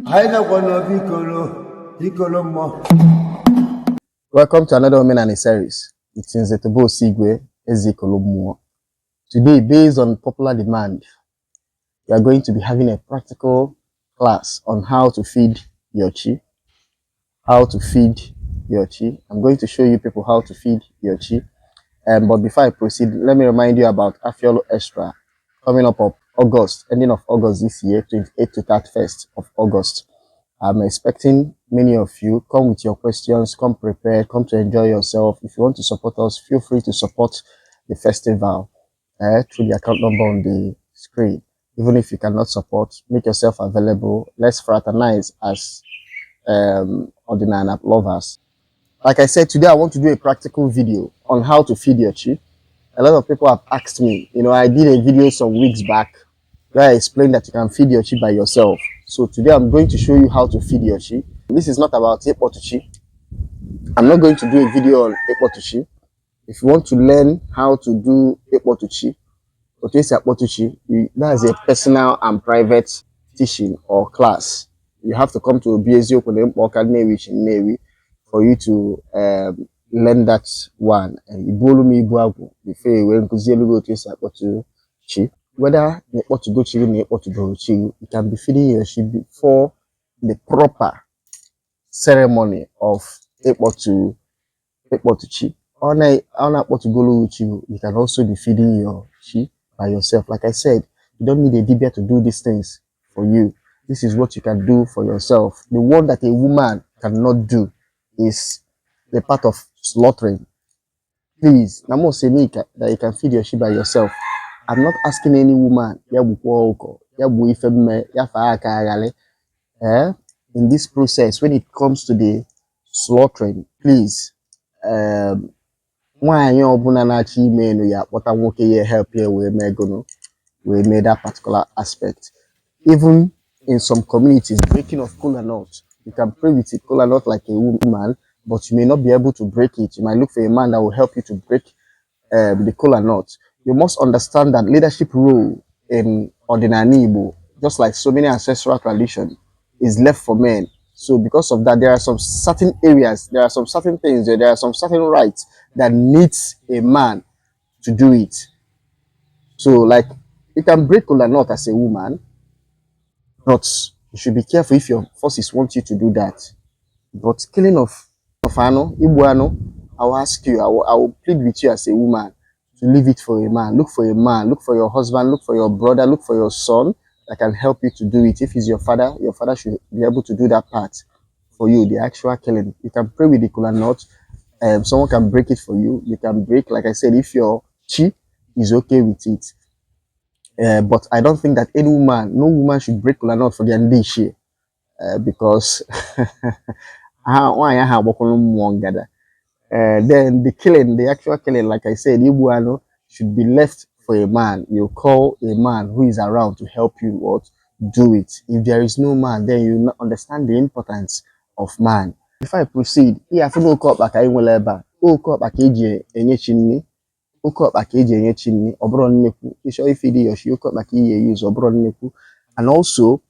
Welcome to another Women series. It is Etobo Sigwe Ezekolomuo. Today, based on popular demand, we are going to be having a practical class on how to feed your chi. How to feed your chi. I'm going to show you people how to feed your chi. But before I proceed, let me remind you about Afiolo Extra coming up of August, ending of August this year, 28th to 31st of August. I'm expecting many of you. Come with your questions, come prepared, come to enjoy yourself. If you want to support us, feel free to support the festival through the account number on the screen. Even if you cannot support, make yourself available. Let's fraternize as ordinary lovers. Like I said, today I want to do a practical video on how to feed your chi. A lot of people have asked me, I did a video some weeks back where I explained that you can feed your chi by yourself. So today I'm going to show you how to feed your chi. This is not about Ekpo to chi. I'm not going to do a video on Ekpo to chi. If you want to learn how to do Ekpo to chi, that is a personal and private teaching or class. You have to come to Obiezo for you to learn that one. Whether what to go to or to go to, you can be feeding your sheep before the proper ceremony of Ekpo to chi. On what to go to, you can also be feeding your chi by yourself. Like I said, you don't need a Dibia to do these things for you. This is what you can do for yourself. The one that a woman cannot do is the part of slaughtering. Please, Namo say that you can feed your sheep by yourself. I'm not asking any woman in this process when it comes to the slaughtering. Please, why you help here we made that particular aspect. Even in some communities, breaking of kola nut, you can pray with a kola nut like a woman, but you may not be able to break it. You might look for a man that will help you to break the kola nut. You must understand that leadership role in ordinary Igbo, just like so many ancestral traditions, is left for men. So because of that, there are some certain areas, there are some certain things, there are some certain rights that needs a man to do it. So like you can break kola nut as a woman, but you should be careful if your forces want you to do that. But killing of Igbo ano, I will ask you, I will plead with you as a woman to leave it for a man. Look for a man, look for your husband, look for your brother, look for your son that can help you to do it. If he's your father should be able to do that part for you, the actual killing. You can pray with the kola nut. Someone can break it for you. You can break, like I said, if your chi is okay with it. But I don't think that no woman should break kola nut for their ndishi, because then the actual killing, like I said, Ibuano should be left for a man. You call a man who is around to help you do it. If there is no man, then you understand the importance of man. Before I proceed, I feel call back I will ever. Call back enye obro nneku. If you your shoe call back use obro nneku. And also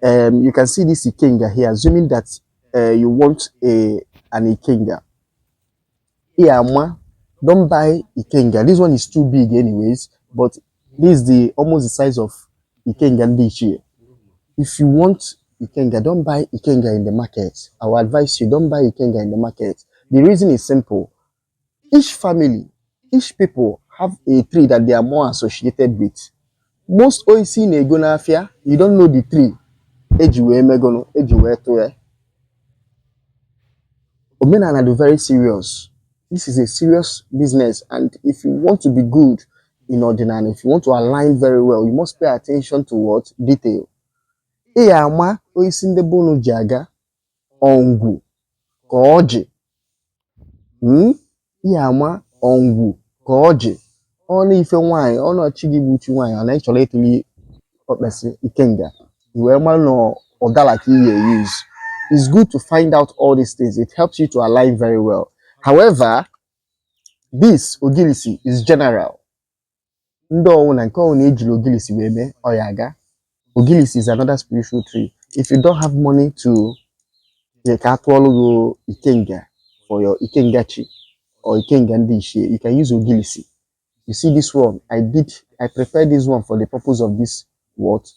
you can see this ikenga here, assuming that you want an ikenga. Don't buy ikenga. This one is too big anyways, but this is almost the size of ikenga ndichi. If you want ikenga, don't buy ikenga in the market. I will advise you, don't buy ikenga in the market. The reason is simple. Each family, each people have a tree that they are more associated with. Most OEC in Egonafia, you don't know the tree. Omenana are very serious. This is a serious business, and if you want to be good in ordinary, if you want to align very well, you must pay attention to what? Detail. Eyama oisinde bono jaga ongu koji. Eyama ongu koji. Only if you want, ono chigi buchi wine, and actually to me, ikenga. You will know or that like you use. It's good to find out all these things. It helps you to align very well. However, this ogilisi is general. Ogilisi is another spiritual tree. If you don't have money to ikenga for your ikengachi or ikenga ndishi, you can use ogilisi. You see this one, I prepared this one for the purpose of this what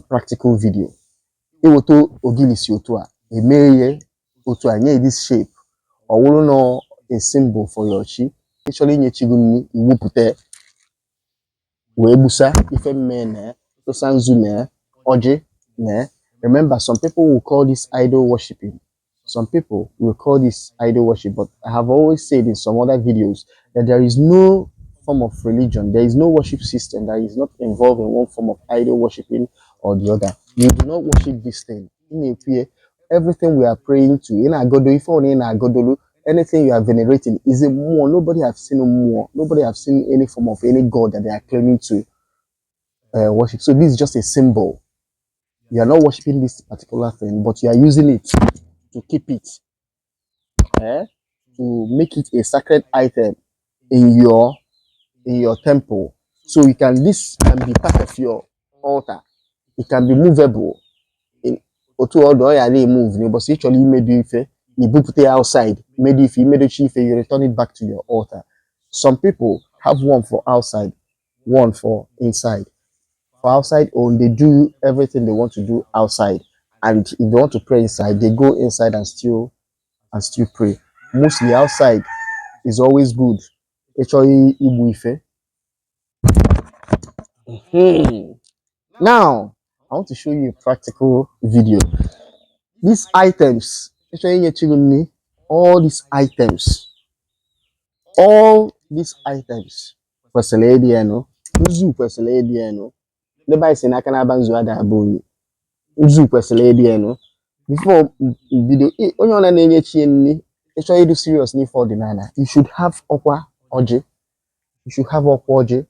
practical video. Iwoto ogilisi otu a, emeye otu a, nye this shape. Or no a symbol for your chi. Actually, nye chigunni iwupute webusa ife mene to sanzu ne oje ne. Remember, some people will call this idol worshiping. Some people will call this idol worship, but I have always said in some other videos that there is no form of religion, there is no worship system that is not involved in one form of idol worshiping or the other. You do not worship this thing. Everything we are praying to, in Agodo, if only in Agodolu, anything you are venerating is a more. Nobody have seen a more. Nobody have seen any form of any god that they are claiming to worship. So this is just a symbol. You are not worshiping this particular thing, but you are using it to keep it, to make it a sacred item in your temple. So this can be part of your altar. It can be movable. In otu odo ya dey move, but actually made if you put it outside, made if you made it chief, you return it back to your altar. Some people have one for outside, one for inside. For outside own, they do everything they want to do outside, and if they want to pray inside, they go inside and still pray. Mostly outside is always good. Actually, Igbo. Now, I want to show you a practical video. These items, all these items, Kwesịrị nzu kwesịrị Neba isi n'aka na abanzu ada abụghị. Nzu kwesịrị before video, onye ọ na-enye chi nni, ịchọ ịdụ serious n'ife ọdịnala, you should have ọkwa ọjị. You should have ọkwa ọjị.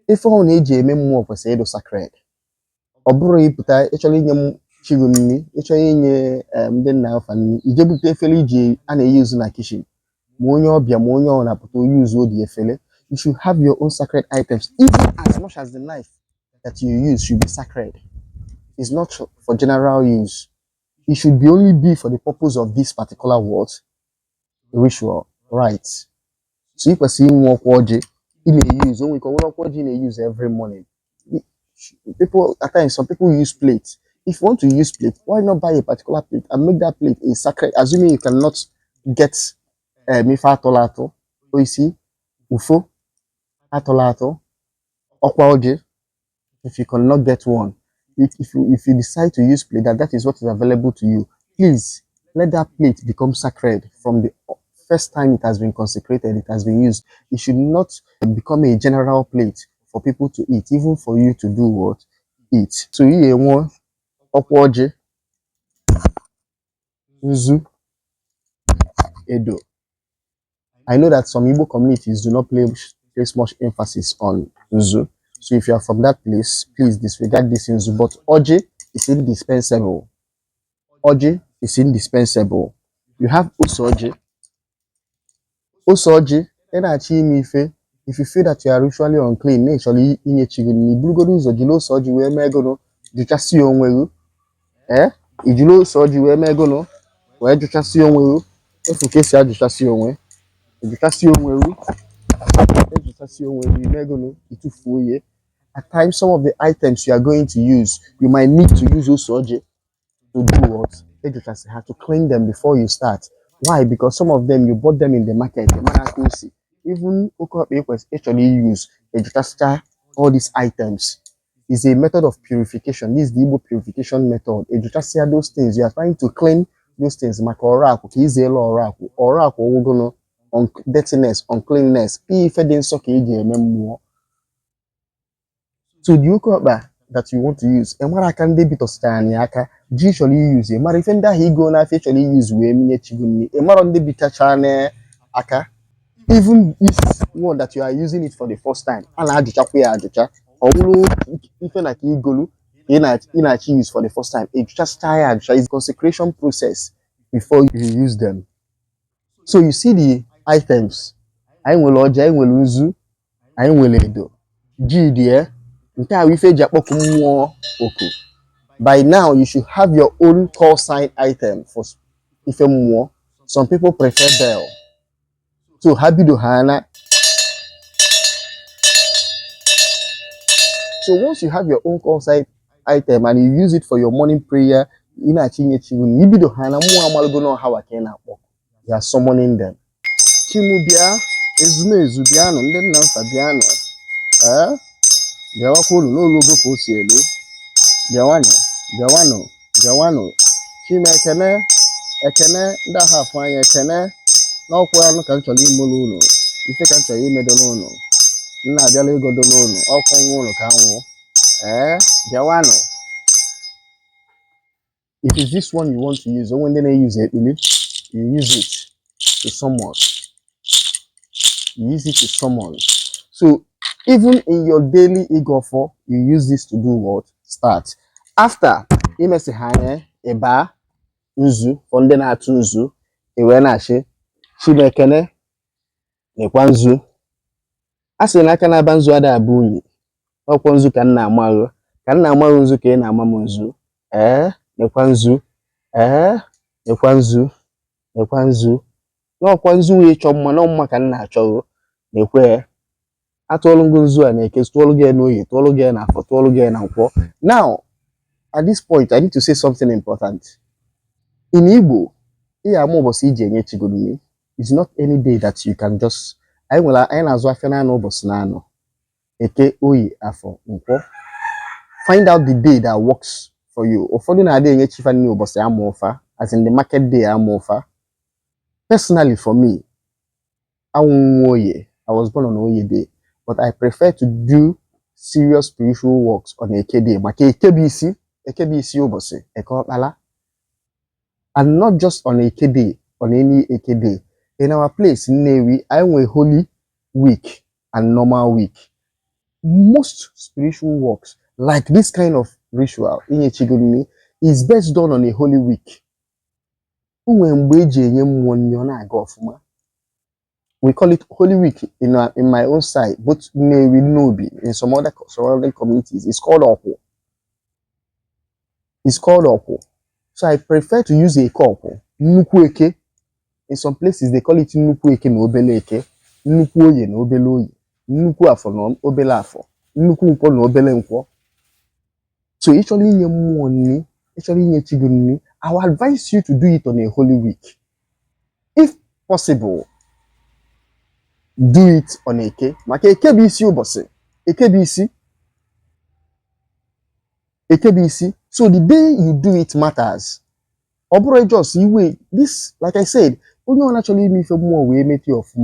Ife ọ na-eji eme mmụọ kwesịrị ịdụ sacred. Ọ bụrụ ịpụta ịchọrọ inye m chigu nni, ịchọrọ inye ndị nna ọfa nni, ije bute efere iji a na-eyuzu na kitchen. Ma onye ọbịa ma onye ọ na-apụta oyuzu odi efere. You should have your own sacred items, even as much as the knife that you use should be sacred. It's not for general use. It should only be for the purpose of this particular word, ritual, right? So if I see more kwaji, you may use only kwaji you use every morning. People at times, some people use plates. If you want to use plate, why not buy a particular plate and make that plate a sacred? Assuming you cannot get mifa tolato, you see, ufo, atolato, okwaji. If you cannot get one, if you decide to use plate, that is what is available to you, please let that plate become sacred from the first time it has been consecrated, it has been used. It should not become a general plate for people to eat, even for you to do what? Eat. So here one okwoje, nzu, edo. I know that some Igbo communities do not place much emphasis on nzu. So if you are from that place, please disregard this nzu. But oje is indispensable. Oje is indispensable. You have usoje. Usoje, if you feel that you are ritually unclean, naturally inye chiguni, bulgodu usoji usoji we megono, juchasi onweru. Ijulo usoji we megono, we juchasi onweru. If you case ya juchasi onwe, juchasi onweru. At times, some of the items you are going to use, you might need to use usoje to do what? You have to clean them before you start. Why? Because some of them you bought them in the market. Even was actually use all these items. Is a method of purification. This is the Igbo purification method. Those things you are trying to clean those things. On dirtiness, uncleanness. So the ukokba that you want to use, and what I can do bit of aka, usually use a marifenda he go na actually use we minye chiguni, a maron de bitachane aka. Even this one that you are using it for the first time, and aducha, or even like igolu, in use for the first time, it just tired, it's consecration process before you use them. So you see the items. I will oja, I will uzu, I will edo. G there. Nke a ife ji akpọku mmụọ oku. By now, you should have your own call sign item for if more. Some people prefer bell. So habido hana. So once you have your own call sign item and you use it for your morning prayer, you are summoning them. Chimubia, Ezumezu Biano, then Fabiano. Biawako no logo Cosielo. Biawano. Chimekene, Ekene, that half one, Ekene, no quail country moluno. If you can't say medalono, Nadale Godolono, or Congo Camo, Biawano. If it's this one you want to use, or when they use it, you use it to someone. You use it to someone. So even in your daily Igbo, you use this to do what? Start. After you may say hanye, eba, nzu, fonde na atu nzu, ewe na ashe, chibekene, nekwa nzu. Ase na aka na aba nzu ada abu unyi. Okwa nzu ka nna amaru. Ka nna amaru nzu ka ị na-amamu nzu. Nekwa nzu. Nekwa nzu. Nekwa nzu. N'ọkwa nzu wee chọ mma na mma ka nna achọghị. Nekwe. Atụọlụ nzu a na-eke, tụọlụ gị n'oyi, tụọlụ gị na afọ, tụọlụ gị na nkwọ. Now, at this point, I need to say something important. In Igbo, it's not any day that you can just. I na-azụ afịa na ụbọchị na anọ. Eke, oyi, afọ, nkwọ. Find out the day that works for you. Ụfọdụ na-adị enye chifa nni ụbọchị ama ụfa, as in the market day ama ụfa. Personally, for me, I was born on Oye Day, but I prefer to do serious spiritual works on Eke Day. Maka Ekebisi ụbọchị, Ekọkpala. And not just on Eke Day, on any Eke Day. In our place, in Nnewi, I have a holy week and normal week. Most spiritual works, like this kind of ritual, is best done on a holy week. We call it Holy Week in my own side, but Nobi in some other surrounding communities. It's called Opo. It's called Opo. So I prefer to use a Opo. Nukueke. In some places they call it Nukueke no Obeleke. Nukuoye no Obeloye. Nuku afo no Obela afo. Nuku nko no Obele nko. So actually I will advise you to do it on a Holy Week. If possible, do it on Eke. Maka Ekebisi ụbọchị. Ekebisi. So the day you do it matters. Obro just this, like I said, only actually me for more we make you of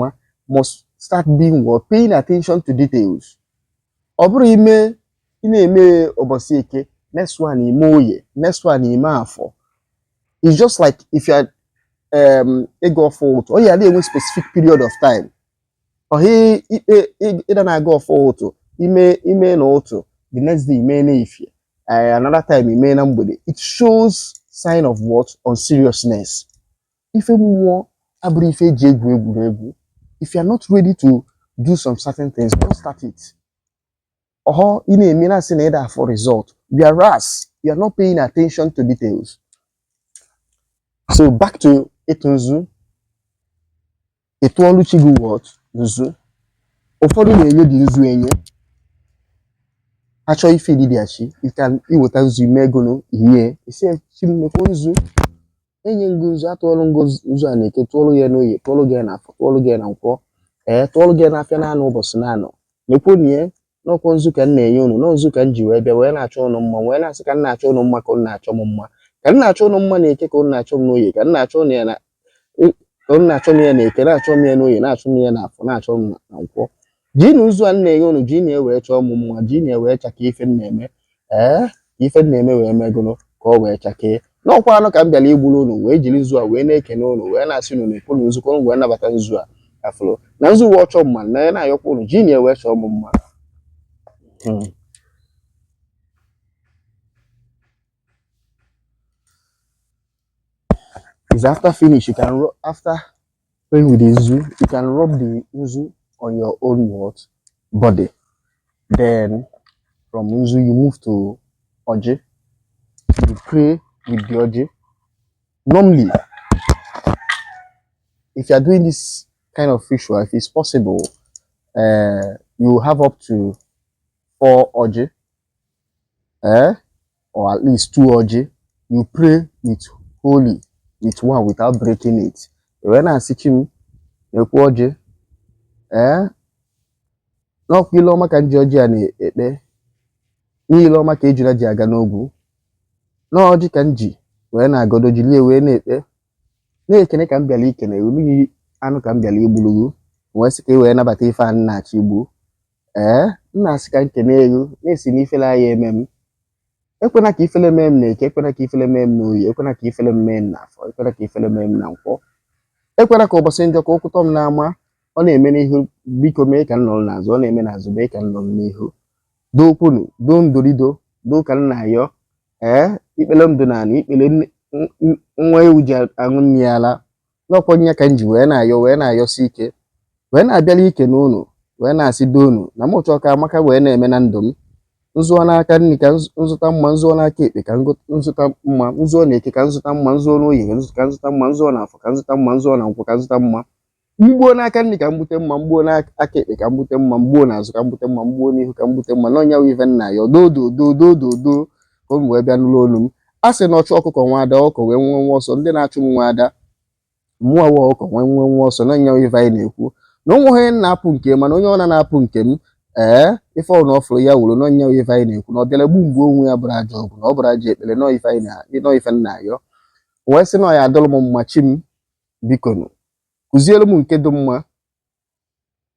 must start being what? Paying attention to details. Obro ime obosi Eke. Next one ime next one ime afọ. It's just like if you had a go for oh yeah, they a specific period of time. Or he don't go for auto. Ime no auto. The next day ime another time ime nambody. It shows sign of what? On seriousness. If you are not ready to do some certain things, don't start it. Or in a minute for result. Whereas you are not paying attention to details. So back to Etunzu. Etuolu chigu what? Nzu. Ụfọdụ na-enye dị nzu enye. Achọ ife dị dị achị. Iweta nzu ime ego no ihe. Isi chimnekwo nzu. Enye nzu atụọlụ nzu a na-eke tụọlụ ya n'oyi, tụọlụ gị na afọ, tụọlụ gị na nkwọ. Tụọlụ gị na afịa na anọ ụbọchị na anọ. Nekwo nie n'ọkwọ nzu ka na-enye unu, nọ nzu ka ji wee bịa wee na-achọ unu mma, wee na-asị ka na-achọ unu mma ka unu na-achọ m mma. Ka na-achọ unu mma na-eke ka unu na-achọ m n'oyi, ka na-achọ unu ya na unu na-achọ m ya na-eke, na-achọ m ya n'oyi, na-achọ m ya na afọ, na-achọ m na nkwọ. Ji na ụzụ a na-enye unu, ji na-ewee chọọ m mma, ji na-ewee chaka ife na-eme. Ife na-eme wee megolo ka ọ wee chakee. N'ọkwa anụ ka m bịara igburu unu wee jiri nzu a wee na-ekene unu wee na-asị unu na-ekwu na nzu ka unu wee nabata nzu a afụrụ na nzu wee chọọ mma na na-ayọkwa unu ji na-ewee chọọ m mma. Is after finish you can after playing with the nzu you can rub the nzu on your own what body. Then from nzu you move to oji. you pray with the Oji. Normally, if you are doing this kind of ritual, if it's possible, you have up to 4 Oji, or at least 2 Oji. You pray with holy, with one without breaking it. When I see him, you Oji, no kilo maka Georgia and ekpe. N'ile ọma ka ejula ji aga n'ogwu. N'ọjị ka nji wee na-agodo jilie wee na-ekpe. Na-ekene ka m bịara ikene oluyi anụ ka m bịara igbulugu. Wee sị ka wee nabata ife a na-achọ igbu. Nna asị ka nkene ego na-esi n'ifele anya eme m. Ekwena ka ifele mee m na-eke, ekwena ka ifele mee m n'oyi, ekwena ka ifele mee m n'afọ, ekwena ka ifele mee m na nkwọ. Ekwena ka ụbọchị njọ ka ụkwụtọ m n'ama. Ọ na-eme n'ihu biko mee ka m nọrọ n'azụ, ọ na-eme n'azụ mee ka m nọrọ n'ihu. Do kwunu, do ndorido, do ka nna ayọ. Ikpele m do naanị, ikpele nwa ewu ji aṅụ nri ala. N'ọkwa nya ka m ji wee na-ayọsi ike. Wee na-abịala ike n'ụlọ, wee na-asị doonu na m chọọ ka amaka wee na-eme na ndụ m. Nzụọ n'aka nri ka nzụta mma, nzụọ n'aka ekpe ka nzụta mma, nzụọ n'eke ka nzụta mma, nzụọ n'oyi ka nzụta mma, nzụọ n'afọ ka nzụta mma, nzụọ na nkwụ ka nzụta mma. Mgbuo n'aka nri ka m bute mma, mgbuo n'aka ekpe ka m bute mma, mgbuo n'azụ ka m bute mma, mgbuo n'ihu ka m bute mma. N'ọnya wive nna ya dodododododo ka o wee bịa n'ụlọ olu m. A sị na ọchụ ọkụkọ nwa ada ọkụkọ wee nwee nwa ọsọ, ndị na-achụ m nwa ada mmụọ wa ọkụkọ wee nwee nwa ọsọ. N'ọnya wive anyị na-ekwu na onwe onye na-apụ nke mana onye ọ na-apụ nke m ife ọ na ọfụrụ ya wụrụ. N'ọnya wive anyị na-ekwu na ọ bịara gbu mgbe onwe ya bụrụ aja ọgwụ na ọ bụrụ aja ekpere n'ife nna ayọ. Wee sị na ọ ya adọrọ m mma chi m biko kụziere m nke dị mma.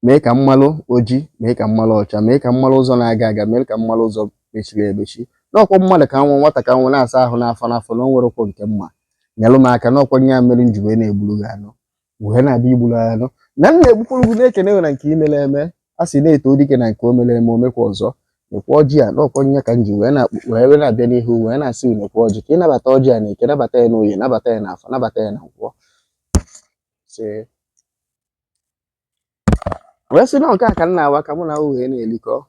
Mee ka mmalụ oji, mee ka mmalụ ọcha, mee ka mmalụ ụzọ na-aga aga, mee ka mmalụ ụzọ mechiri emechi. N'ọkwa mmadụ ka nwụ, nwata ka nwụ na-asa ahụ n'afọ n'afọ na o nwere ụkwụ nke mma. Nyelụ m aka n'ọkwa nya mere nji wee na-egburu gị anụ, wee na-abịa igburu anụ na m na-egbukwuru gị na-ekene na nke imele eme. A sị na-eto dike na nke o mere eme omekwa ọzọ. Nekwa ọjị a n'ọkwa nya ka nji wee na-abịa n'ihu wee na-asị nekwa ọjị ka ị nabata ọjị a na eke, nabata ya n'oyi, nabata ya n'afọ, nabata ya na nkwọ. Wee sị na nke a ka m na-awa ka mụ na wee na-elikọ.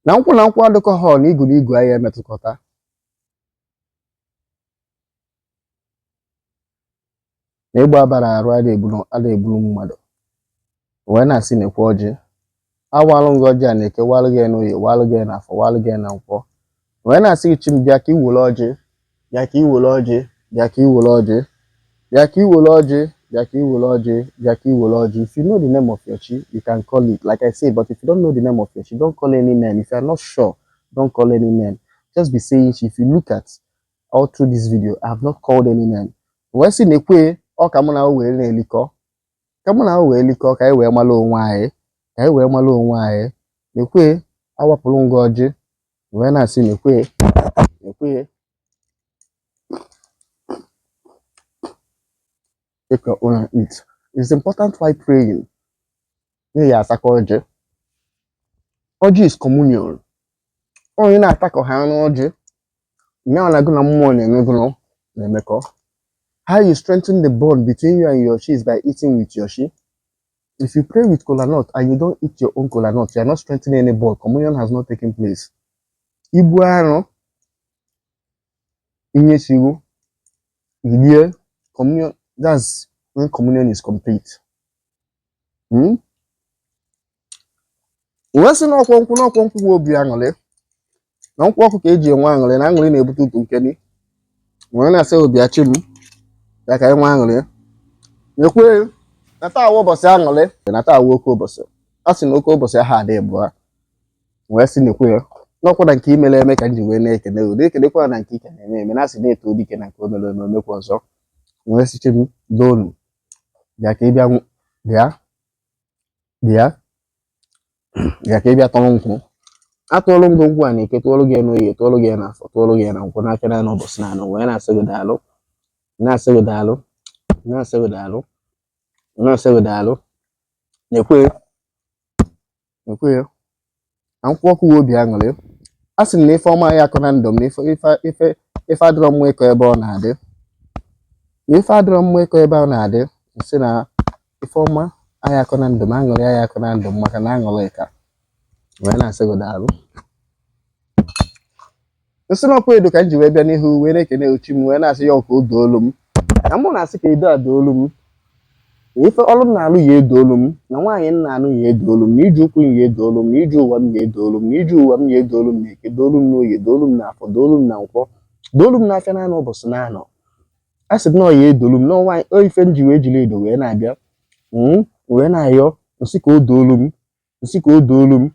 Na nkwụ adịkọ ha na igu na igu ahịa emetụkọta. Na ịgba abara arụ a na-egburu mmadụ. Wee na-asị nekwa ọjị. Awalụ ngị ọjị a na-eke, walụ gị n'oyi, walụ gị n'afọ, walụ gị na nkwọ. Wee na-asị gị chi m bịa ka iwere ọjị, bịa ka iwere ọjị, bịa ka iwere ọjị, bịa ka iwere ọjị, bịa ka iwere ọjị, bịa ka iwere ọjị. If you know the name of your chi, you can call it like I say, but if you don't know the name of your chi, don't call any name. If you are not sure, don't call any name. Just be saying chi. If you look at all through this video, I have not called any name. Wee sị nekwe ọ ka mụ na wee na-elikọ, ka mụ na wee likọ ka anyị wee malụ onwe anyị, ka anyị wee malụ onwe anyị. Nekwe awapụrụ ngị ọjị. Wee na-asị nekwe take your own and eat. It's important while praying. Ọjị is communion. Onye na-atakọ ha n'ọjị nya na gụ na mmụọ na-emegụnọ na-emekọ. How you strengthen the bond between you and your chi is by eating with your chi. If you pray with kola nut and you don't eat your own kola nut, you are not strengthening any bond. Communion has not taken place. Igbu anụ inyesiwu ilie communion, that's when communion is complete. Wee sị na ọkwọ nkwụ bụ obi aṅụrị na nkwụ ọkụ ka eji enwe aṅụrị na aṅụrị na-ebute utu nkeni. Wee na-asị obi achị m ya ka enwe aṅụrị. Nekwe na taa awụ ụbọchị aṅụrị na taa awụ oke ụbọchị. A sị na oke ụbọchị aha adị bụ. Wee sị nekwe n'ọkwa na nke imele eme ka m ji wee na-ekene ụdị ekenekwa na nke ike na-eme na asị na-eto dike na nke o mere omekwa ọzọ. Wee sị chi m doonu bịa ka ị bịa tọrọ nkwụ. Atụọlụ ngụ nkwụ a na-eke, tụọlụ gị n'oyi, tụọlụ gị n'afọ, tụọlụ gị na nkwụ n'aka na ụbọchị na anọ. Wee na-asị gị daalụ, na-asị gị daalụ, na-asị gị daalụ, na-asị gị daalụ. Nekwe na nkwụ ọkụ obi aṅụrị. A sị na ife ọma ya akụ na ndụ m na ife adịrọ mma ịkọ ebe ọ na-adị. Na ife adịrọ mma ịkọ ebe ọ na-adị. Sị na Ifeọma aya akọ na ndụ m, aṅụrị aya akọ na ndụ m maka na aṅụrị ka wee na-asị gị daalụ. Nsị n'ọkwa edo ka m ji wee bịa n'ihu wee na-ekene uchi m wee na-asị ya ọka o doolu m na mụ na-asị ka edo adoolu m ife ọrụ m na-alụ ya edoolu m na nwaanyị m na-anụ ya edoolu m na iji ụkwụ m ya edoolu m na iji ụwa m ya edoolu m na iji ụwa m ya edoolu m na eke doolu m n'oye doolu m n'afọ doolu m na nkwọ doolu m n'afịa na-anọ ụbọchị na-anọ a sị na ọ ya edoolu m n'ọnwa ife m ji wee jiri edo wee na-abịa wee na-ayọ nsị ka o doolu m nsị ka o doolu m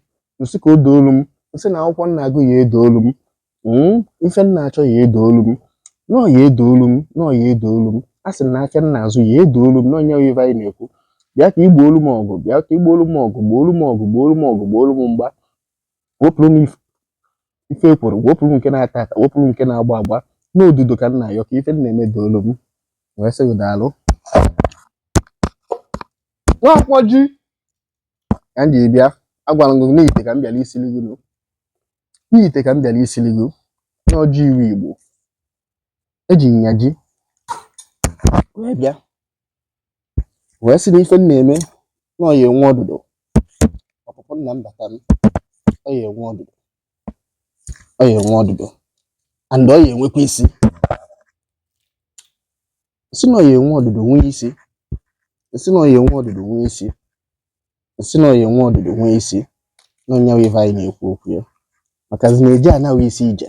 nsị ka o doolu m nsị na akwụkwọ m na-agụ ya edoolu m ife m na-achọ ya edoolu m nọọ ya edoolu m nọọ ya edoolu m a sị m na afịa m na-azụ ya edoolu m n'onye ife anyị na-ekwu bịa ka igboolu m ọgụ bịa ka igboolu m ọgụ gboolu m ọgụ gboolu m ọgụ gboolu m mgba wepụrụ m ife ekworo wepụrụ m nke na-ata ata wepụrụ m nke na-agba agba n'odudo ka m na-ayọ ka ife m na-eme doolu m wee sị gị daalụ. Nwakwọ ji ka m ji bịa agwara m gị n'ite ka m bịara isiligo n'ite ka m bịara isiligo n'ọjị iwu Igbo eji nya ji wee bịa wee sị na ife m na-eme na ọ ya enwe ọdụdụ ọpụpụ nna m bata m ọ ya enwe ọdụdụ ọ ya enwe ọdụdụ and ọ ya enwekwa isi si na ọ ya enwe ọdụdụ nwee isi si na ọ ya enwe ọdụdụ nwee isi si na ọ ya enwe ọdụdụ nwee isi na onye ife anyị na-ekwu okwu ya maka zi na-eji anaghị isi ije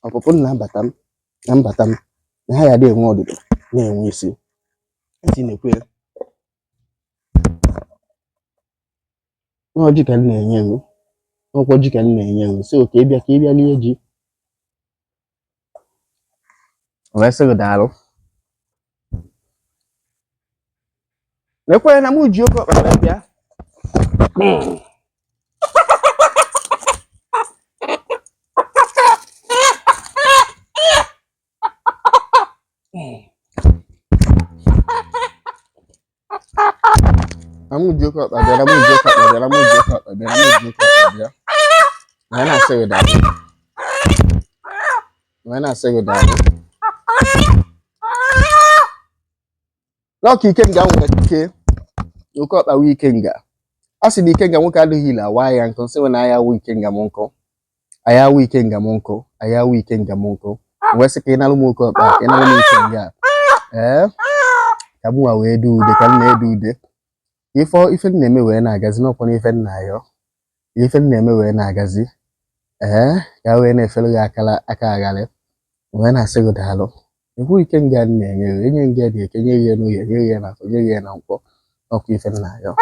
ọpụpụ nna mbata m na mbata m na ha ya dị enwe ọdụdụ na-enwe isi eti na-ekwe n'ọjị ka m na-enye gị n'ọkwọ ji ka m na-enye gị si oke ịbịa ka ịbịa lie ji wee sị gị daalụ. Ekwenye na m ji oke ọkpa wee bịa amujoka babera mujoka babera mujoka babera mujoka babera wana say that Lucky Ikenga nweke oke ọkpa wi Ikenga asị na Ikenga nwoke adịghị ile awa ya nkụ nsị na aya wi Ikenga m nkụ aya wi Ikenga m nkụ aya wi Ikenga m nkụ wee sị ka ị nalụ m oke ọkpa ka ị nalụ m Ikenga ka mụ wee du ude ka m na-edu ude ife na-eme wee na-agazi n'ọkwa n'ife na-ayọ ife na-eme wee na-agazi ka wee na-efere gị aka agharị wee na-asị gị daalụ ekwu Ikenga na-enye gị enye nga dị ekenye gị n'uhie nye gị na afọ nye gị na nkwọ ọkwa ife na-ayọ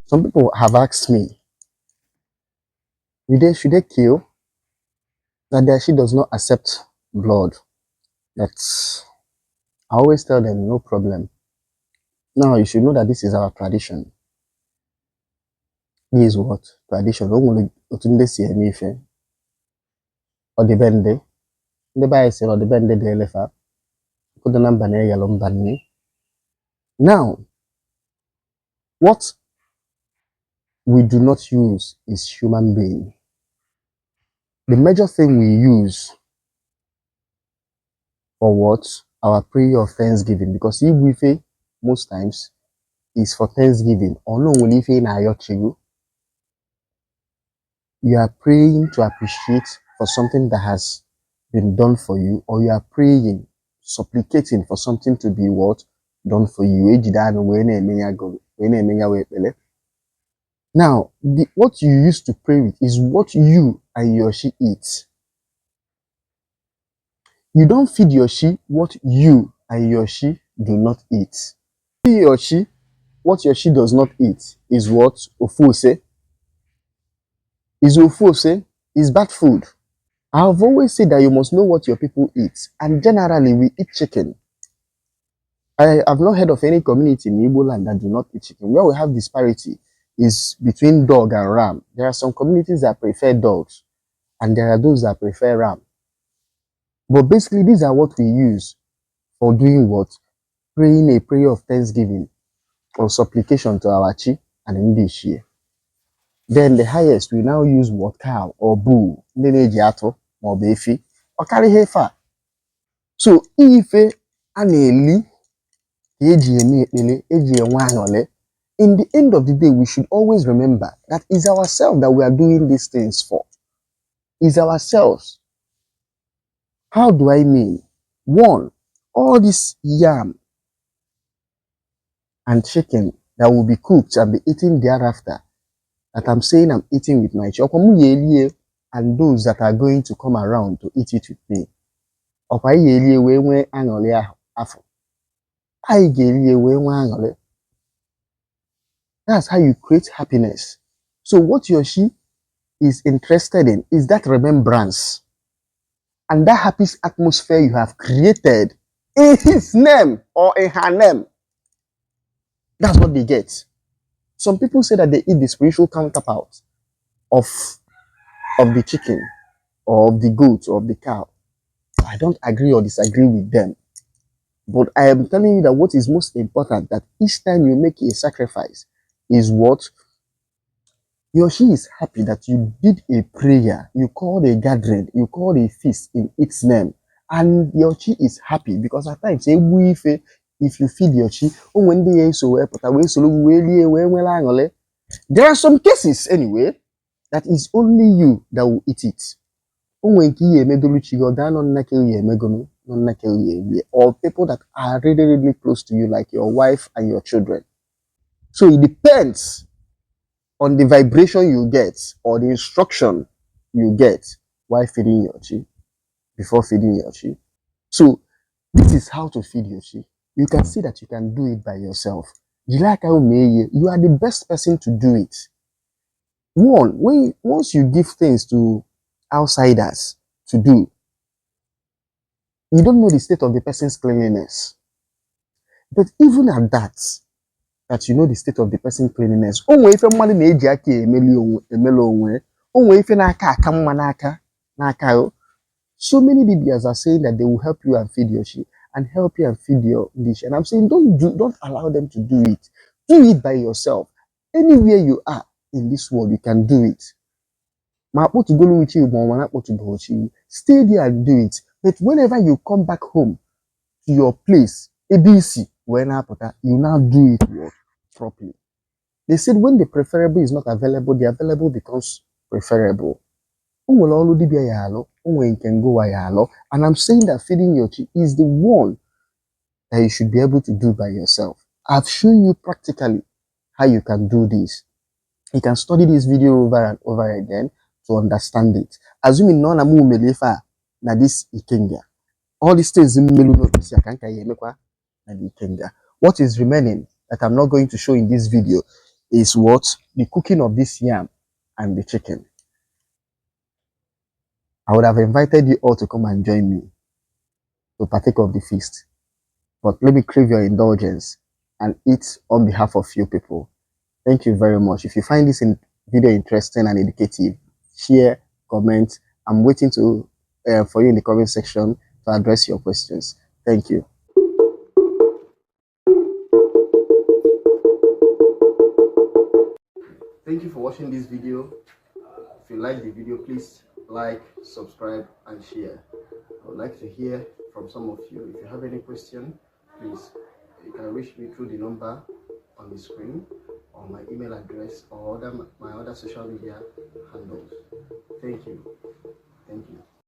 Some people have asked me, should they kill? That she does not accept blood. That's I always tell them no problem. Now you should know that this is our tradition. This is what? Tradition. Or the bende. The bicycle or the bende de elephant. Now, what we do not use is human being. The major thing we use for what? Our prayer of thanksgiving. Because if we fail, most times, is for thanksgiving. Or no, we in our you are praying to appreciate for something that has been done for you, or you are praying, supplicating for something to be what? Done for you. Now, what you used to pray with is what you and your she eat. You don't feed your she what you and your she do not eat. He or she, what your she does not eat is what? Ofuse. Is ofuse is bad food. I've always said that you must know what your people eat. And generally, we eat chicken. I have not heard of any community in Igbo land that do not eat chicken. Where we have disparity is between dog and ram. There are some communities that prefer dogs, and there are those that prefer ram. But basically, these are what we use for doing what? Praying a prayer of thanksgiving or supplication to our chi and Indishie. Then the highest, we now use what? Cow or bull. Nenejiato or befi. Or carry heifer. So, if a na-eli in the end of the day, we should always remember that it's ourselves that we are doing these things for. It's ourselves. How do I mean? One, all this yam and chicken that will be cooked and be eaten thereafter, that I'm saying I'm eating with my children, and those that are going to come around to eat it with me. That's how you create happiness. So what he or she is interested in is that remembrance and that happy atmosphere you have created in his name or in her name. That's what they get. Some people say that they eat the spiritual counterpart of the chicken or of the goat or of the cow. I don't agree or disagree with them. But I am telling you that what is most important, that each time you make a sacrifice, is what? Yoshi is happy that you did a prayer, you called a gathering, you called a feast in its name. And Yoshi is happy because at times, if you feed Yoshi, there are some cases anyway that is only you that will eat it. Or people that are really, really close to you, like your wife and your children. So it depends on the vibration you get or the instruction you get while feeding your chi, before feeding your chi. So this is how to feed your chi. You can see that you can do it by yourself. You are the best person to do it. Once you give things to outsiders to do, you don't know the state of the person's cleanliness. But even at that you know the state of the person's cleanliness. If mmadụ na-eji aka emelu onwe, if na-aka mma n'aka. So many Dibias are saying that they will help you and feed your sheep and help you and feed your dish. And I'm saying don't allow them to do it. Do it by yourself. Anywhere you are in this world, you can do it. Stay there and do it. But whenever you come back home to your place, ABC, you now do it properly. They said when the preferable is not available, the available becomes preferable. And I'm saying that feeding your chick is the one that you should be able to do by yourself. I've shown you practically how you can do this. You can study this video over and over again to understand it. Assuming none amu melefa na this ikenga. All these things in what is remaining that I'm not going to show in this video is what? The cooking of this yam and the chicken. I would have invited you all to come and join me to partake of the feast. But let me crave your indulgence and eat on behalf of few people. Thank you very much. If you find this video interesting and educative, share, comment. I'm waiting for you in the comment section to address your questions. Thank you. Thank you for watching this video. If you like the video, please like, subscribe, and share. I would like to hear from some of you. If you have any question, please, you can reach me through the number on the screen or my email address or my other social media handles. Thank you. Thank you.